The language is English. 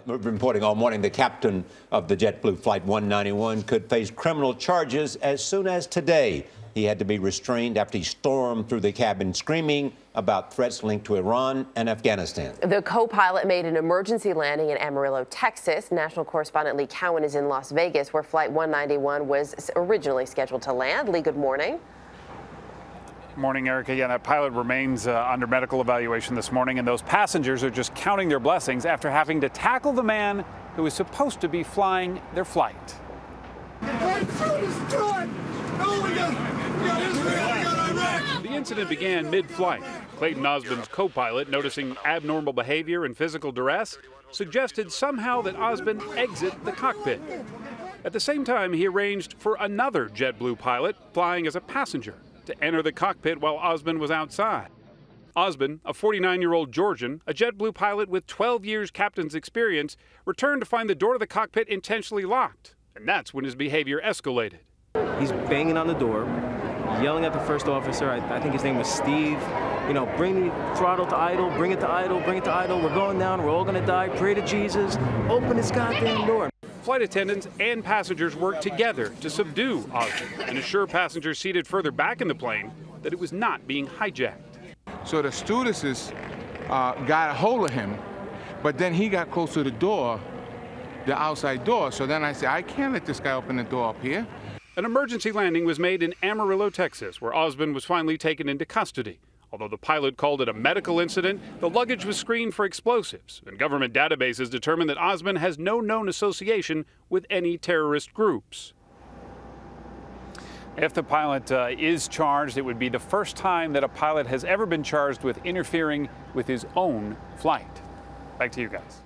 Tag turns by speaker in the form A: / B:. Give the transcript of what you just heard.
A: We've been reporting all morning the captain of the JetBlue Flight 191 could face criminal charges as soon as today. He had to be restrained after he stormed through the cabin screaming about threats linked to Iran and Afghanistan.
B: The co-pilot made an emergency landing in Amarillo, Texas. National correspondent Lee Cowan is in Las Vegas, where Flight 191 was originally scheduled to land. Lee, good morning.
C: Morning, Erica. Yeah, that pilot remains under medical evaluation this morning, and those passengers are just counting their blessings after having to tackle the man who was supposed to be flying their flight. The incident began mid-flight. Clayton Osbon's co-pilot, noticing abnormal behavior and physical duress, suggested somehow that Osbon exit the cockpit. At the same time, he arranged for another JetBlue pilot flying as a passenger to enter the cockpit while Osbon was outside. Osbon, a 49-year-old Georgian, a JetBlue pilot with 12 years captain's experience, returned to find the door to the cockpit intentionally locked. And that's when his behavior escalated.
D: He's banging on the door, yelling at the first officer. I think his name was Steve. You know, bring the throttle to idle, bring it to idle, bring it to idle. We're going down, we're all gonna die. Pray to Jesus. Open this goddamn door.
C: Flight attendants and passengers worked together to subdue Osbon and assure passengers seated further back in the plane that it was not being hijacked.
E: So the stewardesses got a hold of him, but then he got close to the door, the outside door. So then I said, I can't let this guy open the door up here.
C: An emergency landing was made in Amarillo, Texas, where Osbon was finally taken into custody. Although the pilot called it a medical incident, the luggage was screened for explosives, and government databases determined that Osbon has no known association with any terrorist groups. If the pilot is charged, it would be the first time that a pilot has ever been charged with interfering with his own flight. Back to you guys.